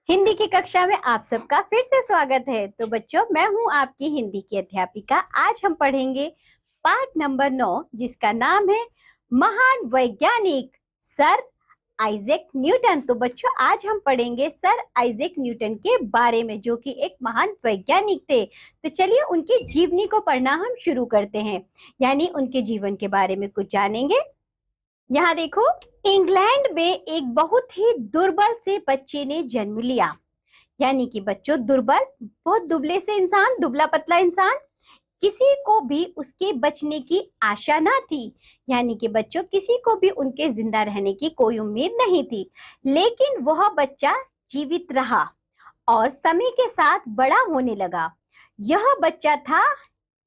हिंदी की कक्षा में आप सबका फिर से स्वागत है। तो बच्चों, मैं हूं आपकी हिंदी की अध्यापिका। आज हम पढ़ेंगे पाठ नंबर 9, जिसका नाम है महान वैज्ञानिक सर आइजैक न्यूटन। तो बच्चों, आज हम पढ़ेंगे सर आइजैक न्यूटन के बारे में, जो कि एक महान वैज्ञानिक थे। तो चलिए उनकी जीवनी को पढ़ना हम शुरू करते हैं, यानी उनके जीवन के बारे में कुछ जानेंगे। यहाँ देखो, इंग्लैंड में एक बहुत ही दुर्बल से बच्चे ने जन्म लिया। यानी कि बच्चों, दुर्बल, बहुत दुबले से इंसान, दुबला पतला इंसान, किसी को भी उसके बचने की आशा ना थी। यानी कि बच्चों, किसी को भी उनके जिंदा रहने की कोई उम्मीद नहीं थी। लेकिन वह बच्चा जीवित रहा और समय के साथ बड़ा होने लगा। यह बच्चा था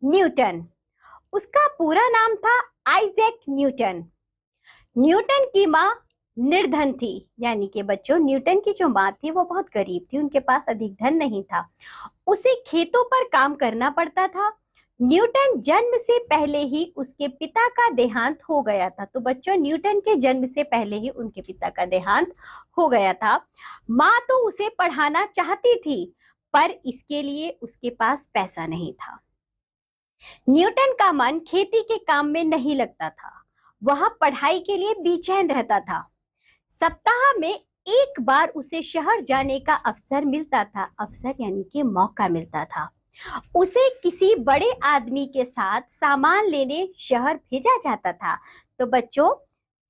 न्यूटन। उसका पूरा नाम था आइजैक न्यूटन। न्यूटन की माँ निर्धन थी। यानी कि बच्चों, न्यूटन की जो माँ थी वो बहुत गरीब थी, उनके पास अधिक धन नहीं था। उसे खेतों पर काम करना पड़ता था। न्यूटन जन्म से पहले ही उसके पिता का देहांत हो गया था। तो बच्चों, न्यूटन के जन्म से पहले ही उनके पिता का देहांत हो गया था। माँ तो उसे पढ़ाना चाहती थी, पर इसके लिए उसके पास पैसा नहीं था। न्यूटन का मन खेती के काम में नहीं लगता था। वह पढ़ाई के लिए बेचैन रहता था। सप्ताह में एक बार उसे शहर जाने का अवसर मिलता था। अवसर यानी कि मौका मिलता था। उसे किसी बड़े आदमी के साथ सामान लेने शहर भेजा जाता था। तो बच्चों,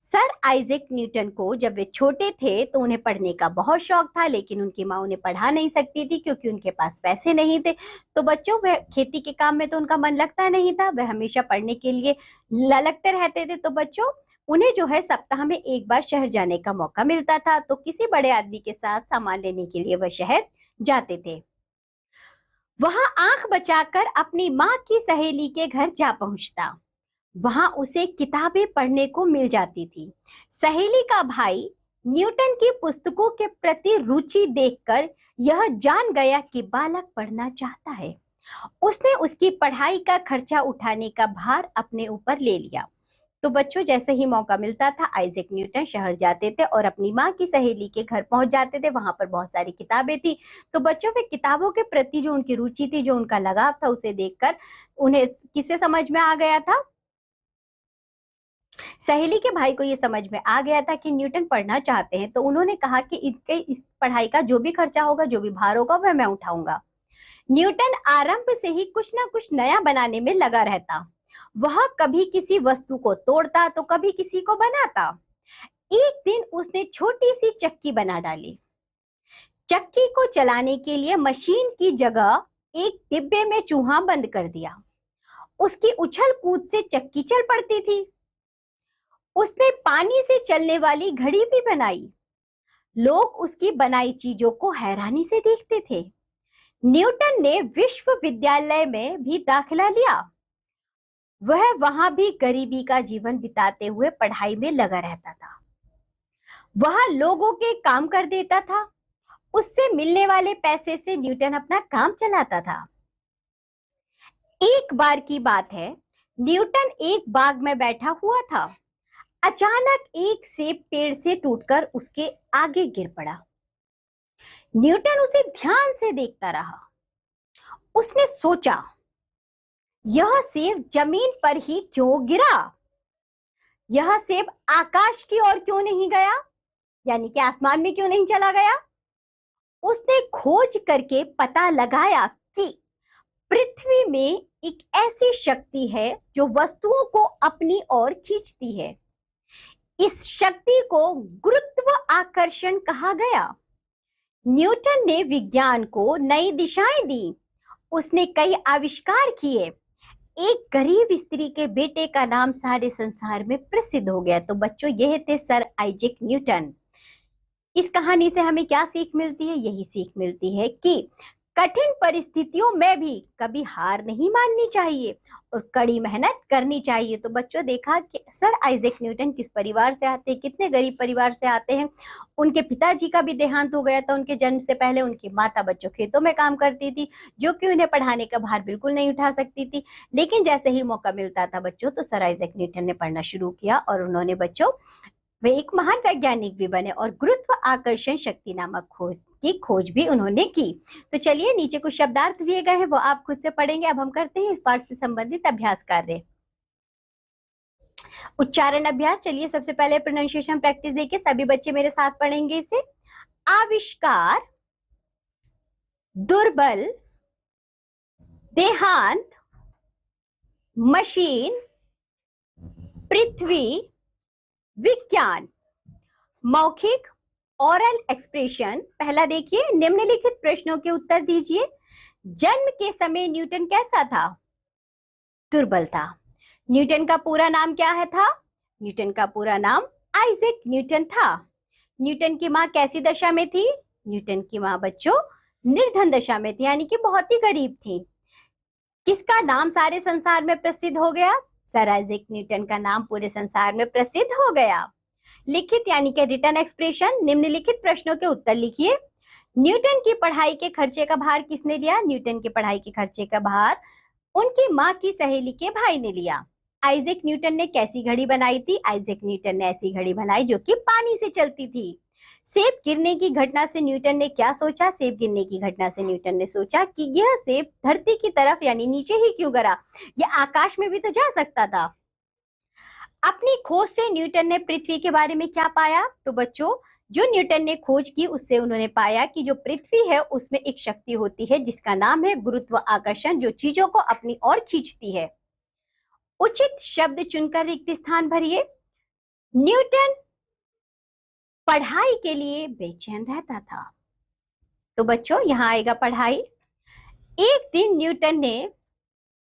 सर आइजैक न्यूटन को जब वे छोटे थे तो उन्हें पढ़ने का बहुत शौक था, लेकिन उनकी माँ उन्हें पढ़ा नहीं सकती थी क्योंकि उनके पास पैसे नहीं थे। तो बच्चों, वह खेती के काम में तो उनका मन लगता नहीं था, वह हमेशा पढ़ने के लिए ललकते रहते थे। तो बच्चों, उन्हें जो है सप्ताह में एक बार शहर जाने का मौका मिलता था, तो किसी बड़े आदमी के साथ सामान लेने के लिए वह शहर जाते थे। वहां आंख बचाकर अपनी माँ की सहेली के घर जा पहुंचता। वहां उसे किताबें पढ़ने को मिल जाती थी। सहेली का भाई न्यूटन की पुस्तकों के प्रति रुचि देखकर यह जान गया कि बालक पढ़ना चाहता है। उसने उसकी पढ़ाई का खर्चा उठाने का भार अपने ऊपर ले लिया। तो बच्चों, जैसे ही मौका मिलता था, आइजैक न्यूटन शहर जाते थे और अपनी माँ की सहेली के घर पहुंच जाते थे। वहां पर बहुत सारी किताबें थी। तो बच्चों, वे किताबों के प्रति जो उनकी रुचि थी, जो उनका लगाव था, उसे देखकर उन्हें किसे समझ में आ गया था? सहेली के भाई को ये समझ में आ गया था कि न्यूटन पढ़ना चाहते हैं। तो उन्होंने कहा कि इनके इस पढ़ाई का जो भी खर्चा होगा, जो भी भार होगा, वह मैं उठाऊंगा। न्यूटन आरंभ से ही कुछ ना कुछ नया बनाने में लगा रहता। वह कभी किसी वस्तु को तोड़ता तो कभी किसी को बनाता। एक दिन उसने छोटी सी चक्की बना डाली। चक्की को चलाने के लिए मशीन की जगह एक डिब्बे में चूहा बंद कर दिया। उसकी उछल कूद से चक्की चल पड़ती थी। उसने पानी से चलने वाली घड़ी भी बनाई। लोग उसकी बनाई चीजों को हैरानी से देखते थे। न्यूटन ने विश्वविद्यालय में भी दाखिला लिया। वह वहां भी गरीबी का जीवन बिताते हुए पढ़ाई में लगा रहता था। वह लोगों के काम कर देता था। उससे मिलने वाले पैसे से न्यूटन अपना काम चलाता था। एक बार की बात है, न्यूटन एक बाग में बैठा हुआ था। अचानक एक सेब पेड़ से टूटकर उसके आगे गिर पड़ा। न्यूटन उसे ध्यान से देखता रहा। उसने सोचा, यह सेब जमीन पर ही क्यों गिरा? यह सेब आकाश की ओर क्यों नहीं गया? यानी कि आसमान में क्यों नहीं चला गया? उसने खोज करके पता लगाया कि पृथ्वी में एक ऐसी शक्ति है जो वस्तुओं को अपनी ओर खींचती है। इस शक्ति को गुरुत्व आकर्षण कहा गया। न्यूटन ने विज्ञान को नई दिशाएं दी। उसने कई आविष्कार किए। एक गरीब स्त्री के बेटे का नाम सारे संसार में प्रसिद्ध हो गया। तो बच्चों, यह थे सर आइजैक न्यूटन। इस कहानी से हमें क्या सीख मिलती है? यही सीख मिलती है कि कठिन परिस्थितियों में भी कभी हार नहीं माननी चाहिए और कड़ी मेहनत करनी चाहिए। तो बच्चों, देखा कि सर आइजैक न्यूटन किस परिवार से आते हैं, कितने गरीब परिवार से आते हैं। उनके पिताजी का भी देहांत हो गया था उनके जन्म से पहले। उनकी माता बच्चों खेतों में काम करती थी, जो कि उन्हें पढ़ाने का भार बिल्कुल नहीं उठा सकती थी। लेकिन जैसे ही मौका मिलता था बच्चों, तो सर आइजैक न्यूटन ने पढ़ना शुरू किया और उन्होंने बच्चों, वे एक महान वैज्ञानिक भी बने और गुरुत्व आकर्षण शक्ति नामक खोज की खोज भी उन्होंने की। तो चलिए नीचे कुछ शब्दार्थ दिए गए हैं वो आप खुद से पढ़ेंगे। अब हम करते हैं इस पाठ से संबंधित अभ्यास कार्य। उच्चारण अभ्यास। चलिए सबसे पहले प्रोनाउंसिएशन प्रैक्टिस देखिए, सभी बच्चे मेरे साथ पढ़ेंगे इसे। आविष्कार, दुर्बल, देहांत, मशीन, पृथ्वी, विज्ञान। मौखिक ओरल एक्सप्रेशन। पहला देखिए, निम्नलिखित प्रश्नों के उत्तर दीजिए। जन्म के समय न्यूटन कैसा था? दुर्बल था। न्यूटन का पूरा नाम क्या है था? न्यूटन का पूरा नाम आइजैक न्यूटन था। न्यूटन की माँ कैसी दशा में थी? न्यूटन की माँ बच्चों निर्धन दशा में थी, यानी कि बहुत ही गरीब थी। किसका नाम सारे संसार में प्रसिद्ध हो गया? सर आइजैक न्यूटन का नाम पूरे संसार में प्रसिद्ध हो गया। लिखित यानी कि रिटन एक्सप्रेशन। निम्नलिखित प्रश्नों के उत्तर लिखिए। न्यूटन की पढ़ाई के खर्चे का भार किसने लिया? न्यूटन की पढ़ाई के खर्चे का भार उनकी माँ की सहेली के भाई ने लिया। आइजैक न्यूटन ने कैसी घड़ी बनाई थी? आइजैक न्यूटन ने ऐसी घड़ी बनाई जो कि पानी से चलती थी। सेब गिरने की घटना से न्यूटन ने क्या सोचा? सेब गिरने की घटना से न्यूटन ने सोचा कि यह सेब धरती की तरफ यानी नीचे ही क्यों गिरा, यह आकाश में भी तो जा सकता था। अपनी खोज से न्यूटन ने पृथ्वी के बारे में क्या पाया? तो बच्चों जो न्यूटन ने खोज की उससे उन्होंने पाया कि जो पृथ्वी है उसमें एक शक्ति होती है जिसका नाम है गुरुत्व आकर्षण, जो चीजों को अपनी ओर खींचती है। उचित शब्द चुनकर रिक्त स्थान भरिए। न्यूटन पढ़ाई के लिए बेचैन रहता था। तो बच्चों यहां आएगा पढ़ाई। एक दिन न्यूटन ने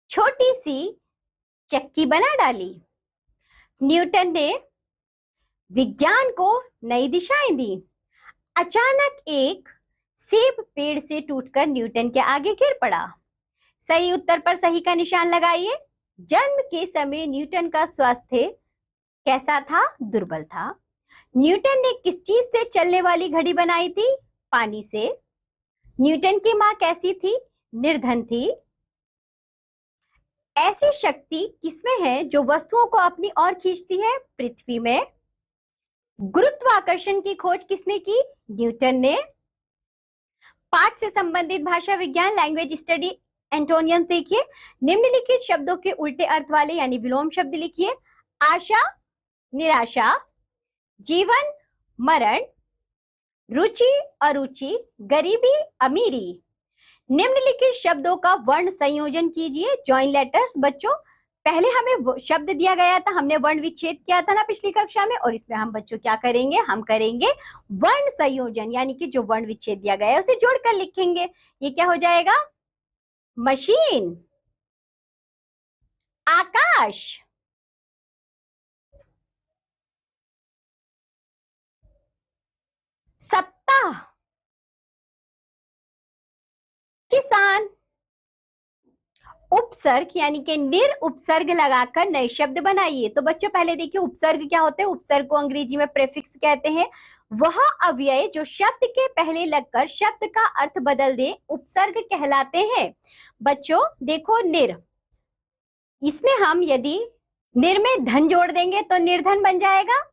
छोटी सी चक्की बना डाली। न्यूटन ने विज्ञान को नई दिशाएं दी। अचानक एक सेब पेड़ से टूटकर न्यूटन के आगे गिर पड़ा। सही उत्तर पर सही का निशान लगाइए। जन्म के समय न्यूटन का स्वास्थ्य कैसा था? दुर्बल था। न्यूटन ने किस चीज से चलने वाली घड़ी बनाई थी? पानी से। न्यूटन की मां कैसी थी? निर्धन थी। ऐसी शक्ति किसमें है जो वस्तुओं को अपनी ओर खींचती है? पृथ्वी में। गुरुत्वाकर्षण की खोज किसने की? न्यूटन ने। पाठ से संबंधित भाषा विज्ञान लैंग्वेज स्टडी एंटोनियम्स देखिए। निम्नलिखित शब्दों के उल्टे अर्थ वाले यानी विलोम शब्द लिखिए। आशा, निराशा, जीवन, मरण, रुचि, अरुचि, गरीबी, अमीरी। निम्नलिखित शब्दों का वर्ण संयोजन कीजिए। Join letters. बच्चों पहले हमें शब्द दिया गया था, हमने वर्ण विच्छेद किया था ना पिछली कक्षा में, और इसमें हम बच्चों क्या करेंगे? हम करेंगे वर्ण संयोजन, यानी कि जो वर्ण विच्छेद दिया गया है उसे जोड़कर लिखेंगे। ये क्या हो जाएगा? मशीन, आकाश, सप्ताह, किसान। उपसर्ग यानी कि निर उपसर्ग लगाकर नए शब्द बनाइए। तो बच्चों पहले देखिए उपसर्ग क्या होते हैं। उपसर्ग को अंग्रेजी में प्रेफिक्स कहते हैं। वह अव्यय जो शब्द के पहले लगकर शब्द का अर्थ बदल दे उपसर्ग कहलाते हैं। बच्चों देखो निर, इसमें हम यदि निर में धन जोड़ देंगे तो निर्धन बन जाएगा।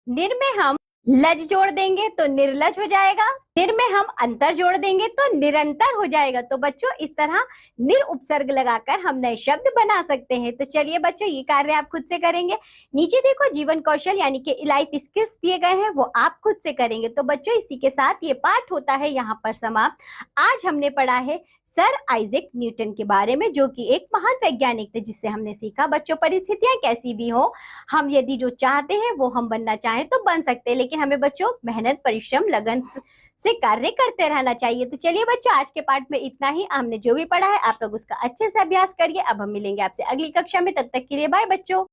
निर में हम लज जोड़ देंगे तो निर्लज हो जाएगा। निर में हम अंतर जोड़ देंगे तो निरंतर हो जाएगा। तो बच्चों इस तरह निर उपसर्ग लगाकर हम नए शब्द बना सकते हैं। तो चलिए बच्चों ये कार्य आप खुद से करेंगे। नीचे देखो जीवन कौशल यानी कि लाइफ स्किल्स दिए गए हैं, वो आप खुद से करेंगे। तो बच्चों इसी के साथ ये पाठ होता है यहाँ पर समाप्त। आज हमने पढ़ा है सर आइजैक न्यूटन के बारे में, जो कि एक महान वैज्ञानिक थे, जिससे हमने सीखा बच्चों परिस्थितियां कैसी भी हो, हम यदि जो चाहते हैं वो हम बनना चाहें तो बन सकते हैं, लेकिन हमें बच्चों मेहनत, परिश्रम, लगन से कार्य करते रहना चाहिए। तो चलिए बच्चों आज के पाठ में इतना ही। हमने जो भी पढ़ा है आप लोग उसका अच्छे से अभ्यास करिए। अब हम मिलेंगे आपसे अगली कक्षा में, तब तक के लिए बाय बच्चों।